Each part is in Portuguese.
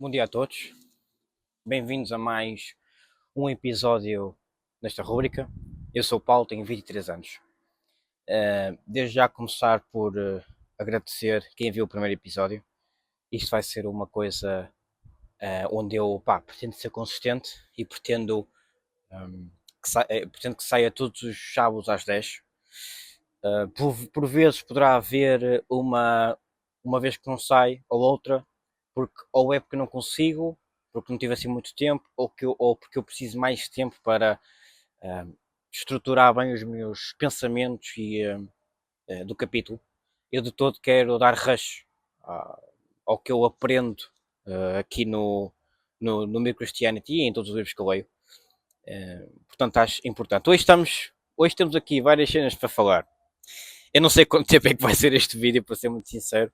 Bom dia a todos, bem-vindos a mais um episódio nesta rúbrica. Eu sou o Paulo, tenho 23 anos. Desde já começar por agradecer quem viu o primeiro episódio. Isto vai ser uma coisa onde eu pretendo ser consistente e um, pretendo que saia todos os sábados às 10. Por vezes poderá haver uma vez que não sai ou outra, porque ou é porque não consigo, porque não tive assim muito tempo, ou porque eu preciso mais tempo para uh, estruturar bem os meus pensamentos do capítulo. Eu de todo quero dar rush ao que eu aprendo aqui no Mere Christianity e em todos os livros que eu leio. Portanto, acho importante. Hoje temos aqui várias cenas para falar. Eu não sei quanto tempo é que vai ser este vídeo, para ser muito sincero.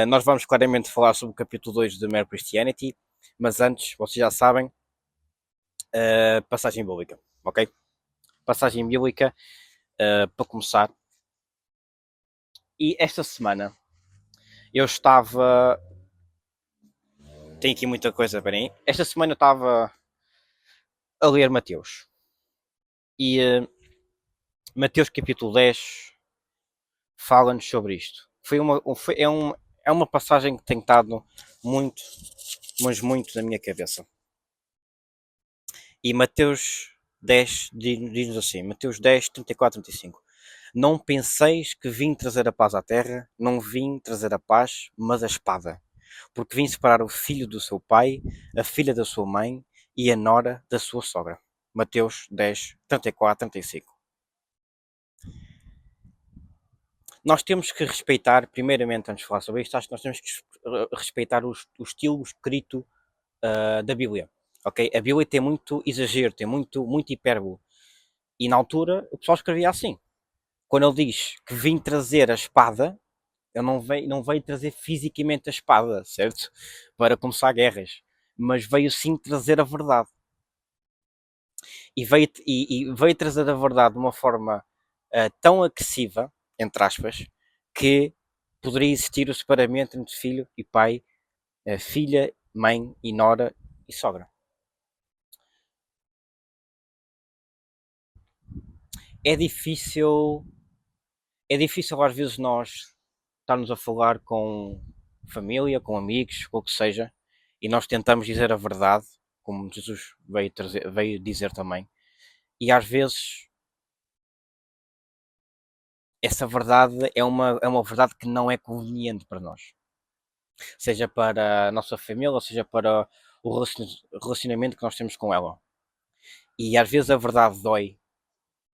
Nós vamos claramente falar sobre o capítulo 2 de Mere Christianity, mas antes, vocês já sabem, passagem bíblica, ok? Passagem bíblica, para começar. E esta semana eu estava. Tem aqui muita coisa para mim. Esta semana eu estava a ler Mateus. E Mateus capítulo 10 fala-nos sobre isto. É uma passagem que tem estado muito, mas muito na minha cabeça. E Mateus 10 diz-nos assim, Mateus 10, 34, 35. Não penseis que vim trazer a paz à terra, não vim trazer a paz, mas a espada. Porque vim separar o filho do seu pai, a filha da sua mãe e a nora da sua sogra. Mateus 10, 34, 35. Nós temos que respeitar, primeiramente, antes de falar sobre isto, acho que nós temos que respeitar o estilo escrito da Bíblia. Okay? A Bíblia tem muito exagero, tem muito hipérbole. E na altura o pessoal escrevia assim. Quando ele diz que vim trazer a espada, ele não veio trazer fisicamente a espada, certo? Para começar guerras. Mas veio sim trazer a verdade. E veio trazer a verdade de uma forma tão agressiva, entre aspas, que poderia existir o separamento entre filho e pai, filha, mãe e nora e sogra. É difícil, é difícil às vezes nós estarmos a falar com família, com amigos, com o que seja, e nós tentamos dizer a verdade, como Jesus veio dizer também, e às vezes essa verdade é uma verdade que não é conveniente para nós, seja para a nossa família, seja para o relacionamento que nós temos com ela. E às vezes a verdade dói,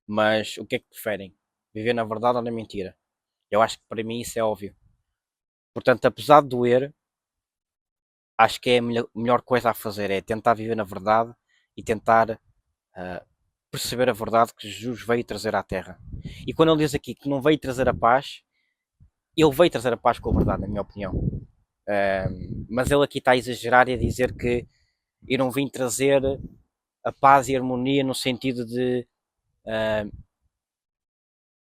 mas o que é que preferem? Viver na verdade ou na mentira? Eu acho que para mim isso é óbvio. Portanto, apesar de doer, acho que é a melhor coisa a fazer é tentar viver na verdade e tentar perceber a verdade que Jesus veio trazer à Terra. E quando ele diz aqui que não veio trazer a paz, ele veio trazer a paz com a verdade, na minha opinião. Mas ele aqui está a exagerar e a dizer que eu não vim trazer a paz e a harmonia no sentido de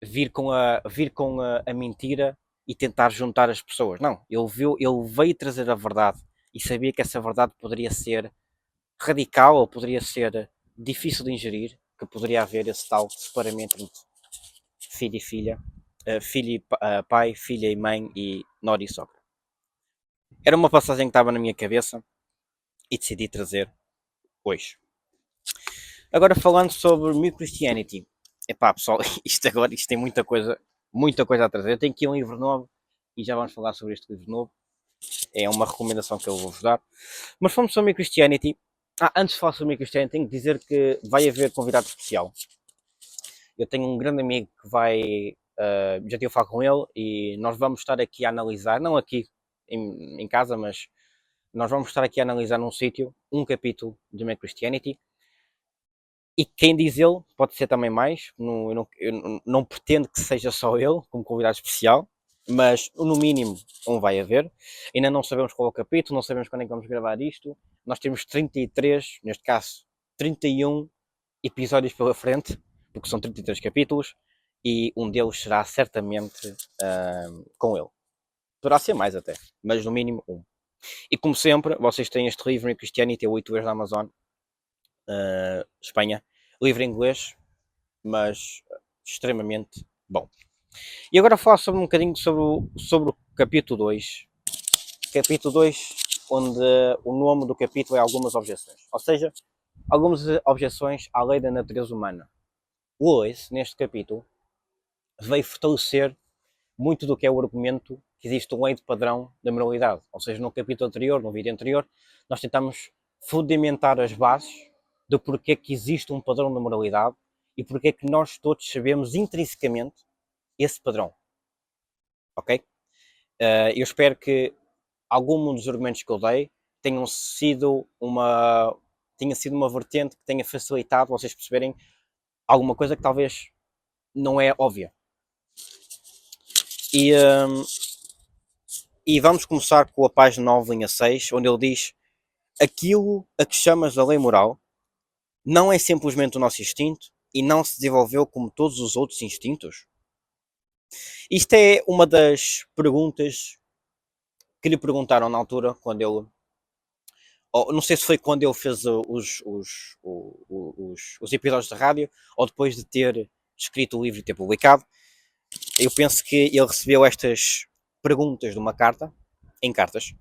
vir com a mentira e tentar juntar as pessoas. Não, ele veio trazer a verdade e sabia que essa verdade poderia ser radical ou poderia ser difícil de ingerir, que poderia haver esse tal separamento entre filho e filha, filho e pai, filha e mãe e nora e sogra. Era uma passagem que estava na minha cabeça e decidi trazer hoje. Agora falando sobre New Christianity. Epá, pessoal, isto tem muita coisa a trazer. Eu tenho aqui um livro novo e já vamos falar sobre este livro novo. É uma recomendação que eu vou-vos dar. Mas falando sobre New Christianity. Antes de falar sobre New Christianity, tenho que dizer que vai haver convidado especial. Eu tenho um grande amigo que vai. Já tive a falar com ele e nós vamos estar aqui a analisar, não aqui em casa, mas nós vamos estar aqui a analisar num sítio um capítulo de My Christianity. E quem diz ele, pode ser também mais, eu não pretendo que seja só ele, como convidado especial, mas no mínimo um vai haver. Ainda não sabemos qual é o capítulo, não sabemos quando é que vamos gravar isto. Nós temos 33, neste caso 31 episódios pela frente, porque são 33 capítulos, e um deles será certamente com ele. Poderá ser mais até, mas no mínimo um. E como sempre, vocês têm este livro em Christianity, 8 vezes na Amazon, Espanha. Livro em inglês, mas extremamente bom. E agora falar sobre um bocadinho sobre o capítulo 2. Capítulo 2, onde o nome do capítulo é Algumas Objeções. Ou seja, algumas objeções à lei da natureza humana. O Lewis, neste capítulo, veio fortalecer muito do que é o argumento que existe um lei de padrão da moralidade. Ou seja, no capítulo anterior, no vídeo anterior, nós tentamos fundamentar as bases do porquê que existe um padrão da moralidade e porquê que nós todos sabemos intrinsecamente esse padrão. Ok? Eu espero que algum dos argumentos que eu dei tenha sido uma vertente que tenha facilitado vocês perceberem alguma coisa que talvez não é óbvia. E, e vamos começar com a página 9, linha 6, onde ele diz: aquilo a que chamas a lei moral não é simplesmente o nosso instinto e não se desenvolveu como todos os outros instintos? Isto é uma das perguntas que lhe perguntaram na altura, quando ele. Não sei se foi quando ele fez os episódios de rádio ou depois de ter escrito o livro e ter publicado. Eu penso que ele recebeu estas perguntas de uma carta, em cartas,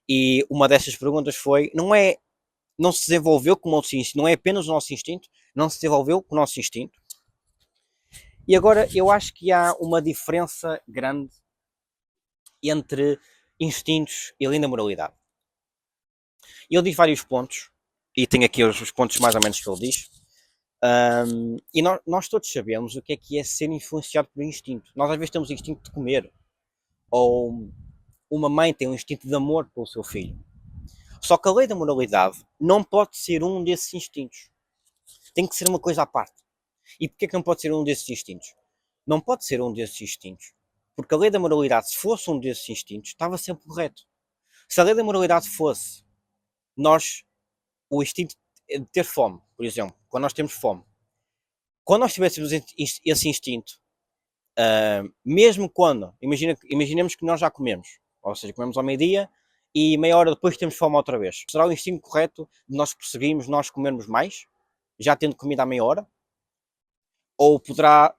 e uma dessas perguntas foi: não se desenvolveu como o nosso instinto, não é apenas o nosso instinto, não se desenvolveu com o nosso instinto. E agora eu acho que há uma diferença grande entre instintos e linda moralidade. Ele diz vários pontos, e tem aqui os pontos mais ou menos que ele diz. E nós todos sabemos o que é ser influenciado pelo instinto. Nós às vezes temos o instinto de comer, ou uma mãe tem um instinto de amor pelo seu filho. Só que a lei da moralidade não pode ser um desses instintos. Tem que ser uma coisa à parte. E porquê que não pode ser um desses instintos? Não pode ser um desses instintos. Porque a lei da moralidade, se fosse um desses instintos, estava sempre correto. Se a lei da moralidade fosse nós, o instinto de ter fome, por exemplo, quando nós temos fome, quando nós tivéssemos esse instinto, mesmo quando, imaginemos que nós já comemos, ou seja, comemos ao meio-dia e meia hora depois temos fome outra vez. Será o instinto correto de nós perseguirmos, nós comermos mais, já tendo comida à meia hora? Ou poderá,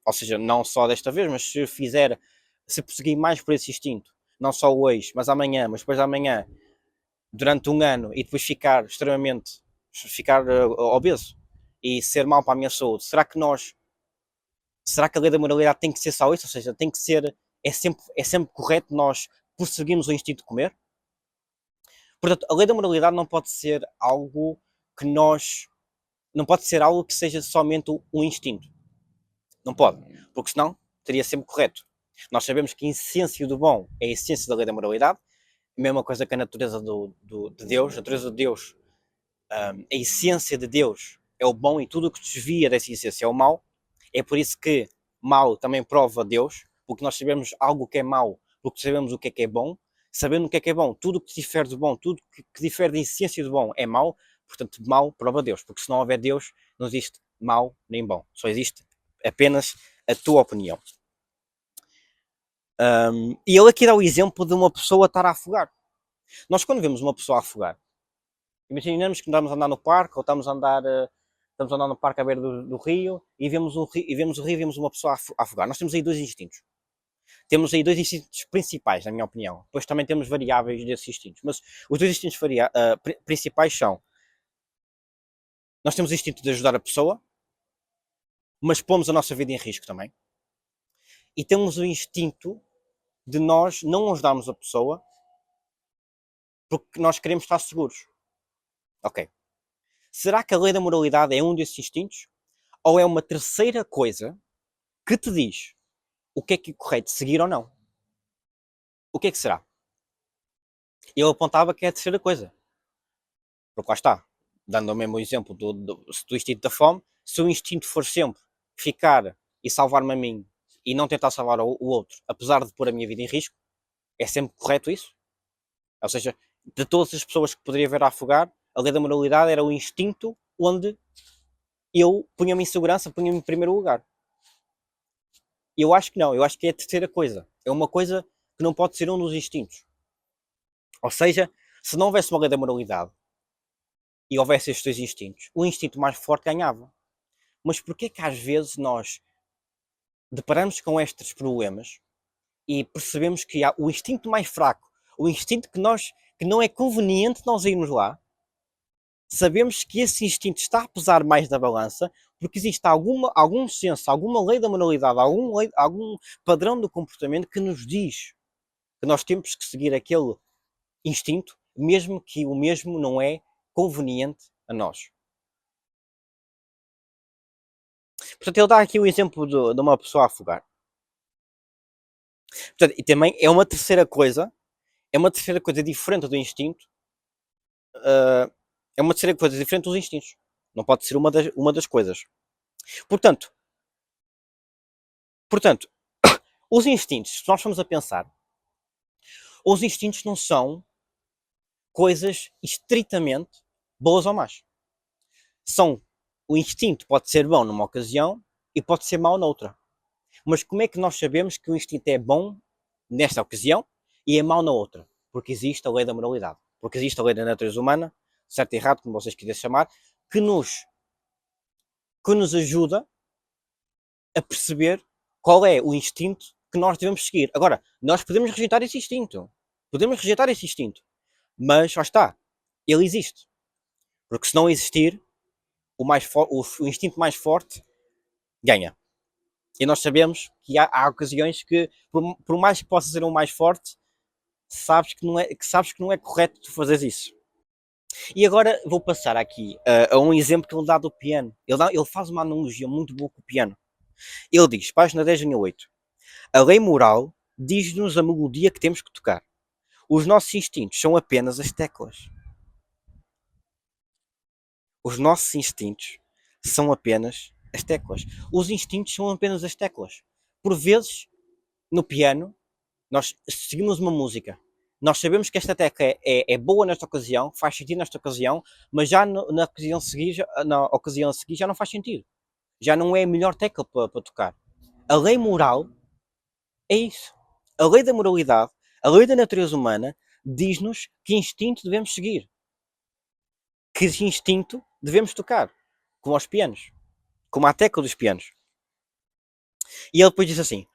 ou seja, não só desta vez, mas se perseguir mais por esse instinto, não só hoje, mas amanhã, mas depois de amanhã, durante um ano e depois ficar obeso e ser mau para a minha saúde, será que a lei da moralidade tem que ser só isso? Ou seja, tem que ser, é sempre correto nós perseguirmos o instinto de comer? Portanto, a lei da moralidade não pode ser algo que não pode ser algo que seja somente um instinto. Não pode, porque senão teria sempre correto. Nós sabemos que a essência do bom é a essência da lei da moralidade, a mesma coisa que a natureza de Deus. A natureza de Deus, a essência de Deus é o bom e tudo o que desvia dessa essência é o mau. É por isso que mau também prova Deus, porque nós sabemos algo que é mau, porque sabemos o que é bom. Sabendo o que é bom, tudo que difere do bom, tudo que difere da essência do bom é mau, portanto, mau prova Deus, porque se não houver Deus, não existe mau nem bom, só existe apenas a tua opinião. E ele aqui dá o exemplo de uma pessoa estar a afogar. Nós, quando vemos uma pessoa a afogar, imaginamos que estamos a andar no parque, ou estamos a andar no parque à beira do rio, e vemos o rio e vemos uma pessoa a afogar. Nós temos aí dois instintos. Temos aí dois instintos principais, na minha opinião. Depois também temos variáveis desses instintos. Mas os dois instintos principais são: nós temos o instinto de ajudar a pessoa, mas pomos a nossa vida em risco também. E temos o instinto de nós não ajudarmos a pessoa porque nós queremos estar seguros. Ok. Será que a lei da moralidade é um desses instintos? Ou é uma terceira coisa que te diz o que é correto, seguir ou não? O que é que será? Eu apontava que é a terceira coisa. Porque lá está, dando o mesmo exemplo do instinto da fome, se o instinto for sempre ficar e salvar-me a mim e não tentar salvar o outro, apesar de pôr a minha vida em risco, é sempre correto isso? Ou seja, de todas as pessoas que poderia ver a afogar, a lei da moralidade era o instinto onde eu punha-me em segurança, punha-me em primeiro lugar. Eu acho que não, eu acho que é a terceira coisa. É uma coisa que não pode ser um dos instintos. Ou seja, se não houvesse uma lei da moralidade e houvesse estes dois instintos, o instinto mais forte ganhava. Mas porquê que às vezes nós deparamos com estes problemas e percebemos que há o instinto mais fraco, o instinto que não é conveniente nós irmos lá, sabemos que esse instinto está a pesar mais na balança porque existe algum senso, alguma lei da moralidade, algum padrão do comportamento que nos diz que nós temos que seguir aquele instinto, mesmo que o mesmo não é conveniente a nós. Portanto, ele dá aqui o exemplo de uma pessoa a afogar. Portanto, e também é uma terceira coisa diferente do instinto, é uma terceira coisa diferente dos instintos. Não pode ser uma das coisas. Portanto, portanto, os instintos, se nós formos a pensar, os instintos não são coisas estritamente boas ou más. São, o instinto pode ser bom numa ocasião e pode ser mau noutra. Mas como é que nós sabemos que o instinto é bom nesta ocasião e é mau na outra? Porque existe a lei da moralidade. Porque existe a lei da natureza humana, certo e errado, como vocês quiserem chamar, que nos ajuda a perceber qual é o instinto que nós devemos seguir. Agora, nós podemos rejeitar esse instinto. Podemos rejeitar esse instinto. Mas, já está. Ele existe. Porque se não existir, o instinto mais forte ganha. E nós sabemos que há ocasiões que, por mais que possa ser o mais forte, sabes que não é correto tu fazeres isso. E agora vou passar aqui a um exemplo que ele dá do piano. Ele faz uma analogia muito boa com o piano. Ele diz, página 10, linha 8, a lei moral diz-nos a melodia que temos que tocar. Os nossos instintos são apenas as teclas. Os nossos instintos são apenas as teclas. Os instintos são apenas as teclas. Por vezes, no piano, nós seguimos uma música. Nós sabemos que esta tecla é boa nesta ocasião, faz sentido nesta ocasião, mas já na ocasião a seguir já não faz sentido. Já não é a melhor tecla para tocar. A lei moral é isso. A lei da moralidade, a lei da natureza humana, diz-nos que instinto devemos seguir. Que instinto devemos tocar. Como aos pianos. Como a tecla dos pianos. E ele depois diz assim,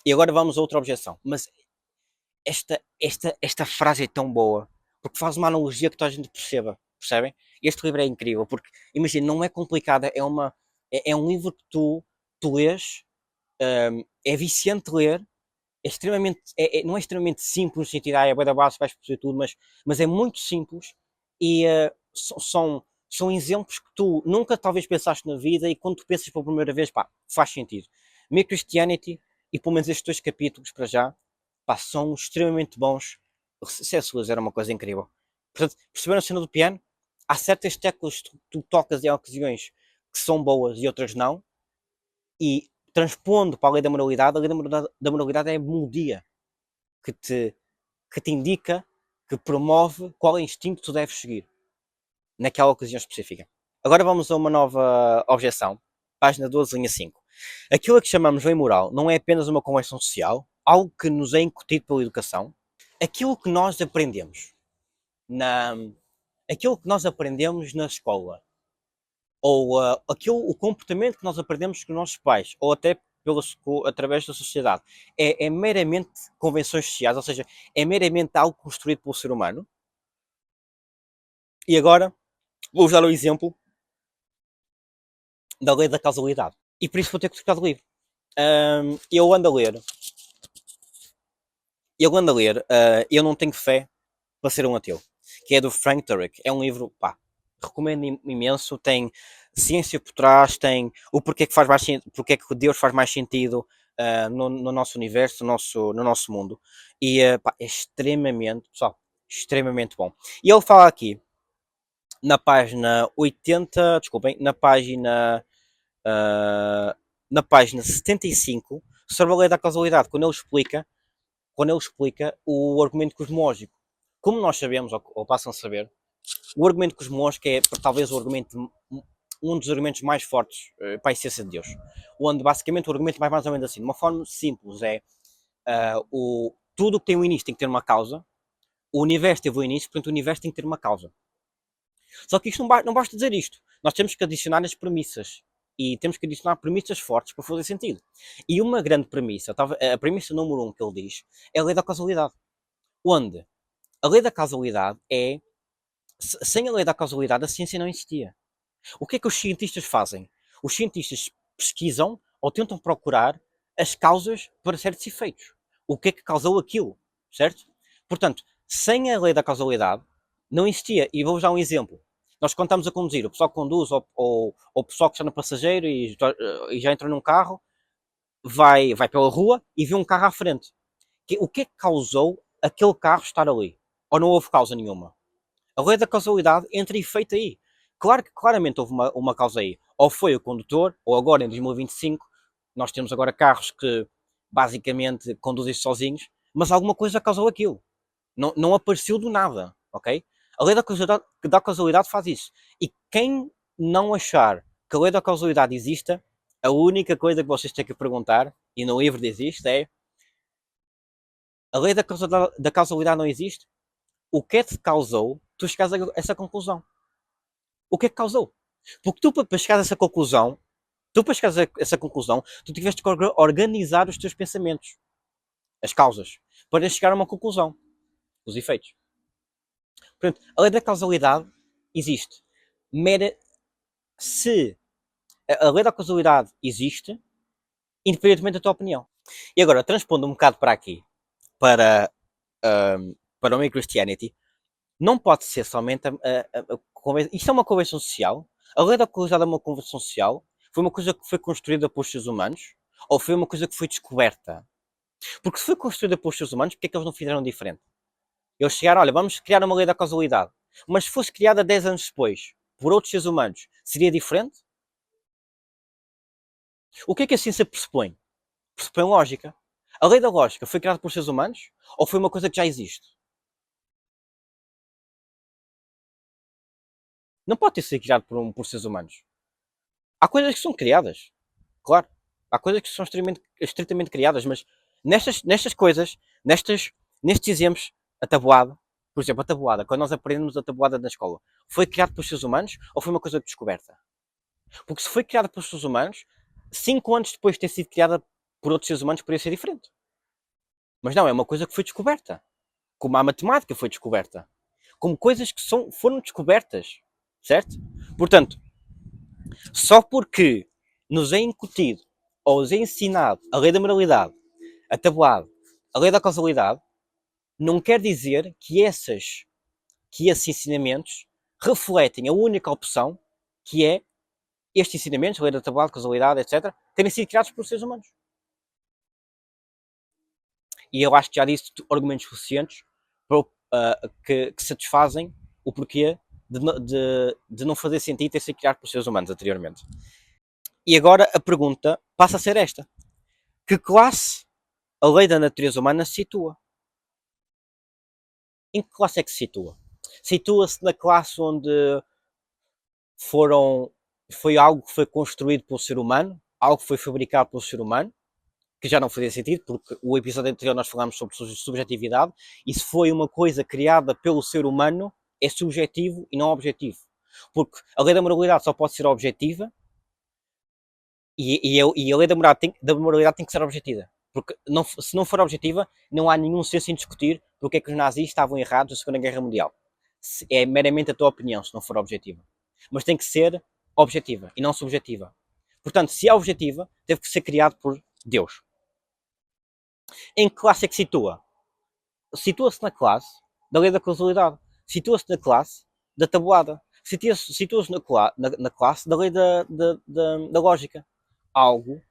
e agora vamos a outra objeção, mas esta frase é tão boa, porque faz uma analogia que toda a gente percebem? Este livro é incrível, porque, imagina, não é complicada, é um livro que tu lês, é viciante ler, não é extremamente simples, no sentido, é bem da base, vais perceber tudo, mas é muito simples e são exemplos que tu nunca talvez pensaste na vida e quando tu pensas pela primeira vez, pá, faz sentido. Mere Christianity e pelo menos estes 2 capítulos para já, pá, são extremamente bons. C.S. Lewis era uma coisa incrível. Portanto, perceberam a cena do piano? Há certas teclas que tu tocas em ocasiões que são boas e outras não, e transpondo para a lei da moralidade, a lei da moralidade é a melodia que te indica, que promove qual é o instinto que tu deves seguir naquela ocasião específica. Agora vamos a uma nova objeção, página 12, linha 5. Aquilo a que chamamos lei moral não é apenas uma convenção social, algo que nos é incutido pela educação. Aquilo que nós aprendemos aquilo que nós aprendemos na escola, ou o comportamento que nós aprendemos com os nossos pais, ou até através da sociedade, é meramente convenções sociais, ou seja, é meramente algo construído pelo ser humano. E agora vou usar o exemplo da lei da causalidade. E por isso vou ter que trocar de livro. Eu ando a ler. Eu não tenho fé para ser um ateu. Que é do Frank Turek. É um livro, pá, recomendo imenso. Tem ciência por trás, tem o porquê que porque é que Deus faz mais sentido no nosso universo, no nosso mundo. E pá, é extremamente bom. E ele fala aqui na página 80, desculpem, na página 75, sobre a lei da causalidade, quando ele explica o argumento cosmológico. Como nós sabemos, ou passam a saber, o argumento cosmológico é talvez um dos argumentos mais fortes para a essência de Deus. Onde basicamente o argumento vai mais ou menos assim, de uma forma simples, tudo que tem um início tem que ter uma causa, O universo teve um início, portanto o universo tem que ter uma causa. Só que isto não basta dizer isto. Nós temos que adicionar as premissas. E temos que adicionar premissas fortes para fazer sentido. E uma grande premissa, a premissa número um que ele diz, é a lei da causalidade. Onde a lei da causalidade é. Sem a lei da causalidade, a ciência não existia. O que é que os cientistas fazem? Os cientistas pesquisam ou tentam procurar as causas para certos efeitos. O que é que causou aquilo, certo? Portanto, sem a lei da causalidade, não existia. E vou-vos dar um exemplo. Nós, quando estamos a conduzir, o pessoal que conduz ou o pessoal que está no passageiro e já entra num carro, vai pela rua e vê um carro à frente. O que é que causou aquele carro estar ali? Ou não houve causa nenhuma? A lei da causalidade entra em efeito aí. Claro que claramente houve uma causa aí. Ou foi o condutor, ou agora em 2025, nós temos agora carros que basicamente conduzem-se sozinhos, mas alguma coisa causou aquilo. Não apareceu do nada, ok? A lei da causalidade faz isso. E quem não achar que a lei da causalidade exista, a única coisa que vocês têm que perguntar, e no livro diz isto, é: a lei da causalidade não existe? O que é que causou tu chegares a essa conclusão? O que é que causou? Porque tu, para chegar a essa conclusão, tu tiveste que organizar os teus pensamentos, as causas, para chegar a uma conclusão, os efeitos. Portanto, a lei da causalidade existe. Mera, se a lei da causalidade existe, independentemente da tua opinião. E agora, transpondo um bocado para aqui, para, para o meio Christianity, não pode ser somente isto é uma convenção social. A lei da causalidade é uma convenção social. Foi uma coisa que foi construída pelos seres humanos ou foi uma coisa que foi descoberta? Porque se foi construída pelos seres humanos, porque é que eles não fizeram diferente? Eles chegaram, olha, vamos criar uma lei da causalidade. Mas se fosse criada 10 anos depois por outros seres humanos, seria diferente? O que é que a ciência pressupõe? Pressupõe lógica. A lei da lógica foi criada por seres humanos ou foi uma coisa que já existe? Não pode ter sido criado por seres humanos. Há coisas que são criadas, claro. Há coisas que são estritamente criadas, mas nestas coisas, nestes exemplos, a tabuada, por exemplo, a tabuada, quando nós aprendemos a tabuada na escola, foi criada pelos seres humanos ou foi uma coisa descoberta? Porque se foi criada pelos seres humanos, 5 anos depois de ter sido criada por outros seres humanos, poderia ser diferente. Mas não, é uma coisa que foi descoberta. Como a matemática foi descoberta. Como coisas que foram descobertas. Certo? Portanto, só porque nos é incutido ou nos é ensinado a lei da moralidade, a tabuada, a lei da causalidade, não quer dizer que esses ensinamentos refletem a única opção que é estes ensinamentos, a lei da tabuada, causalidade, etc., terem sido criados por seres humanos. E eu acho que já disse argumentos suficientes que satisfazem o porquê de não fazer sentido ter sido criado por seres humanos anteriormente. E agora a pergunta passa a ser esta: que classe a lei da natureza humana se situa? Em que classe é que se situa? Situa-se na classe onde foi algo que foi construído pelo ser humano, algo que foi fabricado pelo ser humano, que já não fazia sentido, porque o episódio anterior nós falámos sobre subjetividade, e se foi uma coisa criada pelo ser humano, é subjetivo e não objetivo. Porque a lei da moralidade só pode ser objetiva e a lei da moralidade tem que ser objetiva. Porque se não for objetiva, não há nenhum senso em discutir porque é que os nazis estavam errados na Segunda Guerra Mundial. É meramente a tua opinião, se não for objetiva. Mas tem que ser objetiva e não subjetiva. Portanto, se é objetiva, teve que ser criado por Deus. Em que classe é que situa? Situa-se na classe da lei da causalidade. Situa-se na classe da tabuada. Situa-se na classe da lei da lógica. Algo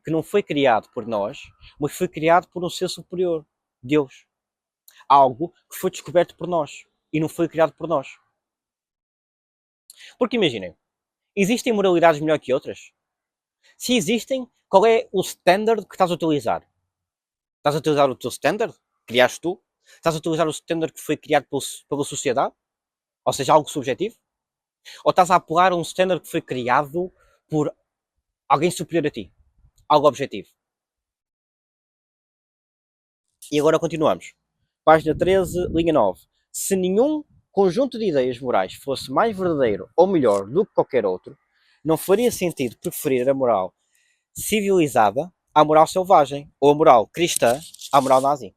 que não foi criado por nós, mas foi criado por um ser superior, Deus. Algo que foi descoberto por nós e não foi criado por nós. Porque imaginem, existem moralidades melhor que outras? Se existem, qual é o standard que estás a utilizar? Estás a utilizar o teu standard? Criaste tu? Estás a utilizar o standard que foi criado pela sociedade? Ou seja, algo subjetivo? Ou estás a apelar a um standard que foi criado por alguém superior a ti? Algo objetivo? E agora continuamos. página 13, linha 9. Se nenhum conjunto de ideias morais fosse mais verdadeiro ou melhor do que qualquer outro, não faria sentido preferir a moral civilizada à moral selvagem, ou a moral cristã à moral nazi.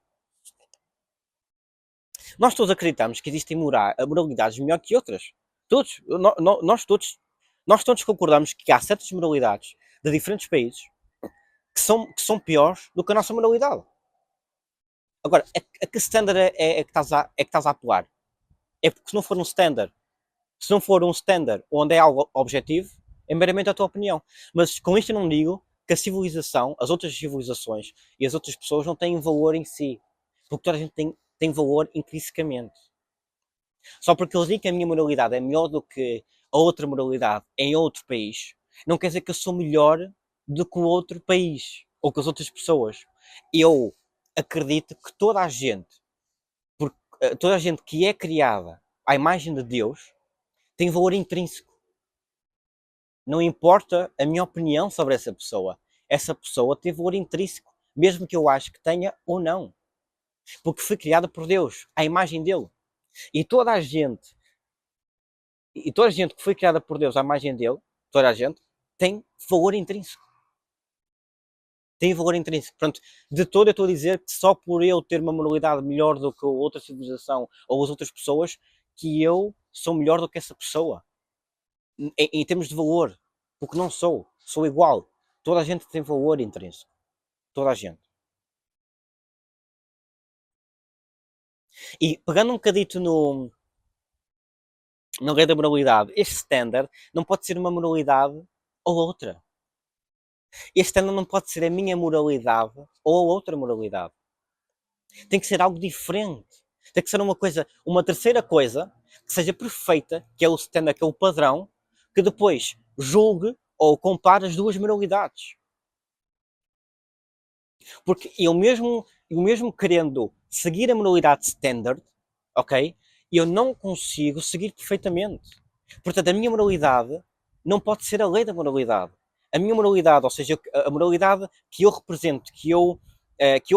Nós todos acreditamos que existem moralidades melhor que outras. Todos, nós todos concordamos que há certas moralidades de diferentes países que são piores do que a nossa moralidade. Agora, a que standard é que estás a apelar? É porque se não for um standard onde é algo objetivo, é meramente a tua opinião. Mas com isto eu não digo que a civilização, as outras civilizações e as outras pessoas não têm valor em si. Porque toda a gente tem valor intrinsecamente. Só porque eu digo que a minha moralidade é melhor do que a outra moralidade em outro país, não quer dizer que eu sou melhor do que o outro país ou que as outras pessoas. Eu acredito que toda a gente que é criada à imagem de Deus tem valor intrínseco. Não importa a minha opinião sobre essa pessoa. Essa pessoa tem valor intrínseco, mesmo que eu ache que tenha ou não. Porque foi criada por Deus, à imagem dele. E toda a gente que foi criada por Deus à imagem dele, toda a gente, tem valor intrínseco. Tem valor intrínseco. Portanto, de todo eu estou a dizer que só por eu ter uma moralidade melhor do que outra civilização ou as outras pessoas, que eu sou melhor do que essa pessoa. Em termos de valor. Porque não sou igual. Toda a gente tem valor intrínseco. Toda a gente. E pegando um bocadito no rei da moralidade, este standard não pode ser uma moralidade ou outra. Este standard não pode ser a minha moralidade ou a outra moralidade. Tem que ser algo diferente. Tem que ser uma terceira coisa que seja perfeita, que é o standard, que é o padrão, que depois julgue ou compare as duas moralidades. Porque eu mesmo querendo seguir a moralidade standard, ok? Eu não consigo seguir perfeitamente. Portanto, a minha moralidade não pode ser a lei da moralidade. A minha moralidade, ou seja, a moralidade que eu represento, que eu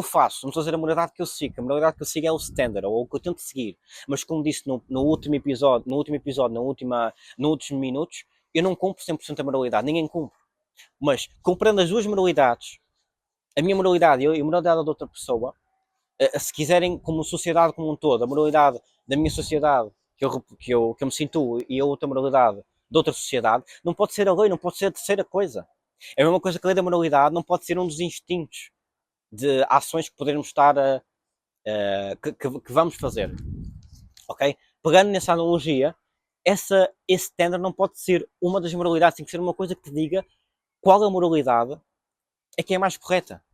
faço, não estou a dizer a moralidade que eu sigo, a moralidade que eu sigo é o standard, ou o que eu tento seguir. Mas como disse no último episódio, nos últimos minutos, eu não cumpro 100% a moralidade, ninguém cumpre. Mas comprando as duas moralidades, a minha moralidade e a moralidade da outra pessoa, se quiserem, como sociedade como um todo, a moralidade da minha sociedade, que eu me sinto, e a outra moralidade de outra sociedade, não pode ser a lei, não pode ser a terceira coisa. É a mesma coisa que a lei da moralidade não pode ser um dos instintos de ações que podermos estar que vamos fazer. Ok? Pegando nessa analogia, esse standard não pode ser uma das moralidades, tem que ser uma coisa que te diga qual a moralidade é que é mais correta.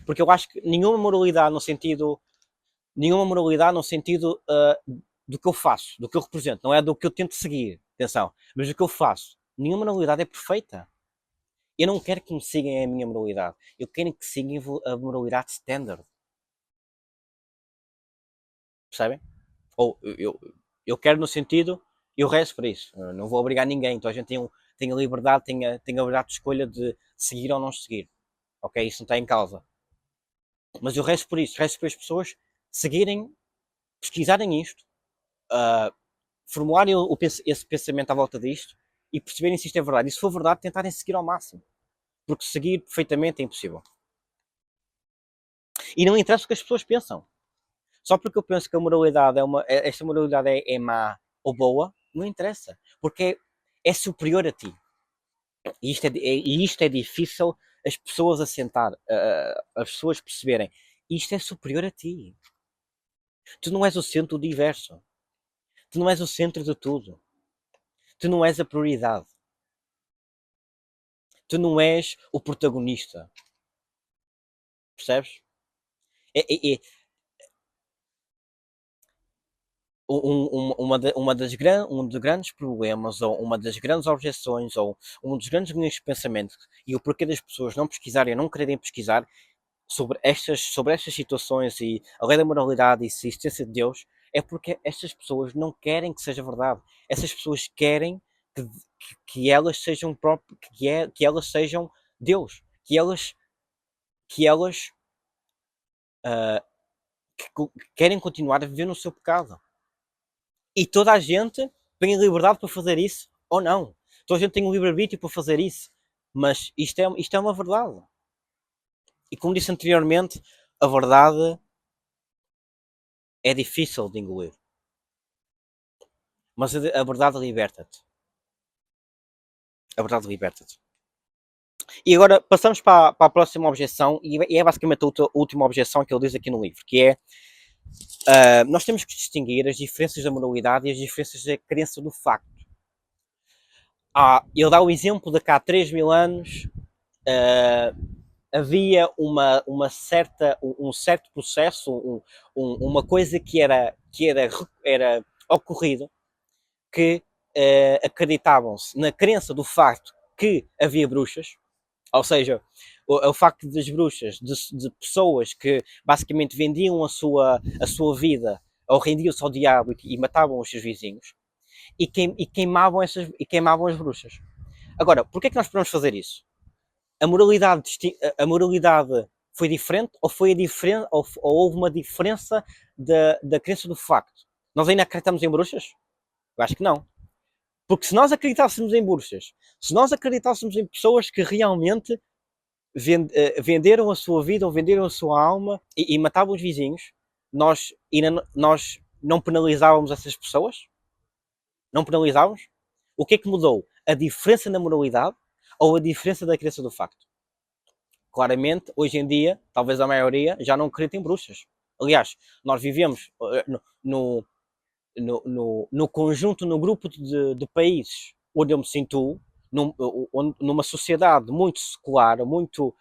Porque eu acho que nenhuma moralidade no sentido do que eu faço, do que eu represento, não é do que eu tento seguir, atenção, mas do que eu faço. Nenhuma moralidade é perfeita. Eu não quero que me sigam a minha moralidade, eu quero que sigam a moralidade standard. Percebem? Ou eu quero no sentido, eu rezo para isso, eu não vou obrigar ninguém, então a gente tem a liberdade, tem a liberdade de escolha de seguir ou não seguir. Ok? Isso não está em causa. Mas eu rezo por isso, rezo para as pessoas seguirem, pesquisarem isto, uh, formularem esse pensamento à volta disto e perceberem se isto é verdade. E se for verdade, tentarem seguir ao máximo. Porque seguir perfeitamente é impossível. E não interessa o que as pessoas pensam. Só porque eu penso que a moralidade esta moralidade é má ou boa, não interessa. Porque é superior a ti. E isto é difícil as pessoas assentar, as pessoas perceberem. Isto é superior a ti. Tu não és o centro do universo. Tu não és o centro de tudo. Tu não és a prioridade. Tu não és o protagonista. Percebes? É um dos grandes problemas, ou uma das grandes objeções, ou um dos grandes linhas de pensamento, e o porquê das pessoas não pesquisarem, não quererem pesquisar sobre estas situações e a lei da moralidade e a existência de Deus, é porque estas pessoas não querem que seja verdade. Essas pessoas querem que elas sejam que elas sejam Deus, que elas que querem continuar a viver no seu pecado. E toda a gente tem a liberdade para fazer isso ou não. Toda a gente tem o livre-arbítrio para fazer isso. Mas isto é uma verdade. E como disse anteriormente, a verdade é difícil de engolir. Mas a verdade liberta-te. A verdade liberta-te. E agora passamos para a próxima objeção, e é basicamente a última objeção que ele diz aqui no livro, que é nós temos que distinguir as diferenças da moralidade e as diferenças da crença do facto. Ele dá o exemplo de que há 3.000 anos havia um certo processo, uma coisa que era ocorrido, que acreditavam-se na crença do facto que havia bruxas, ou seja, o facto das bruxas, de pessoas que basicamente vendiam a sua vida ou rendiam-se ao diabo e matavam os seus vizinhos e queimavam as bruxas. Agora, porquê é que nós podemos fazer isso? A moralidade foi diferente ou, ou houve uma diferença da crença do facto? Nós ainda acreditamos em bruxas? Eu acho que não. Porque se nós acreditássemos em bruxas, se nós acreditássemos em pessoas que realmente venderam a sua vida ou venderam a sua alma e matavam os vizinhos, nós não penalizávamos essas pessoas? Não penalizávamos? O que é que mudou? A diferença na moralidade ou a diferença da crença do facto? Claramente, hoje em dia, talvez a maioria já não acredita em bruxas. Aliás, nós vivemos no conjunto, no grupo de países onde eu me sinto, numa sociedade muito secular, muito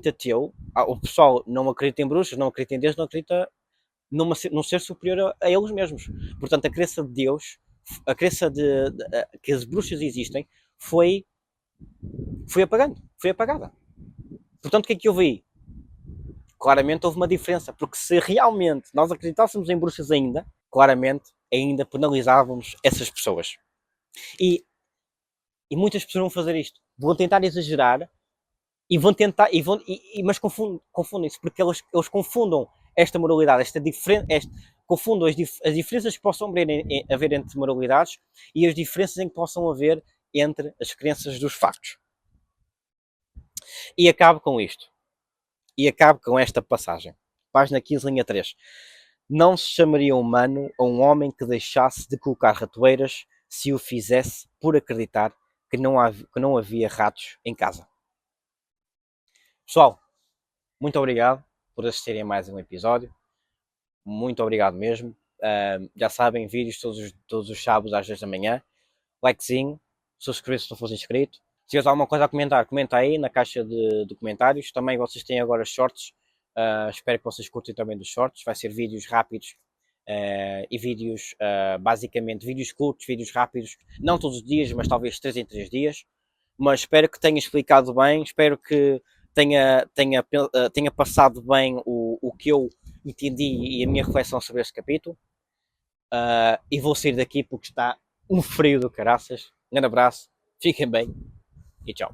ateu. O pessoal não acredita em bruxas, não acredita em Deus, não acredita num ser superior a eles mesmos. Portanto, a crença de Deus, a crença que as bruxas existem, foi apagada. Portanto, o que é que eu vi? Claramente houve uma diferença, porque se realmente nós acreditássemos em bruxas claramente ainda penalizávamos essas pessoas. E, e muitas pessoas vão fazer isto. Vão tentar exagerar e vão tentar, mas confundem-se, porque eles confundam esta moralidade, confundam as diferenças que possam haver entre moralidades e as diferenças em que possam haver entre as crenças dos factos. E acabo com isto. E acabo com esta passagem. Página 15, linha 3. Não se chamaria humano a um homem que deixasse de colocar ratoeiras se o fizesse por acreditar que não havia ratos em casa. Pessoal, muito obrigado por assistirem a mais um episódio. Muito obrigado mesmo. Já sabem, vídeos todos os sábados às 10 da manhã. Likezinho, subscrever se não fosse inscrito. Se tiveres alguma coisa a comentar, comenta aí na caixa de comentários. Também vocês têm agora shorts. Espero que vocês curtem também dos shorts. Vai ser vídeos rápidos e vídeos, basicamente, vídeos curtos, vídeos rápidos. Não todos os dias, mas talvez 3 em 3 dias. Mas espero que tenha explicado bem. Espero que tenha passado bem o que eu entendi e a minha reflexão sobre este capítulo. E vou sair daqui porque está um frio do caraças. Um grande abraço, fiquem bem e tchau.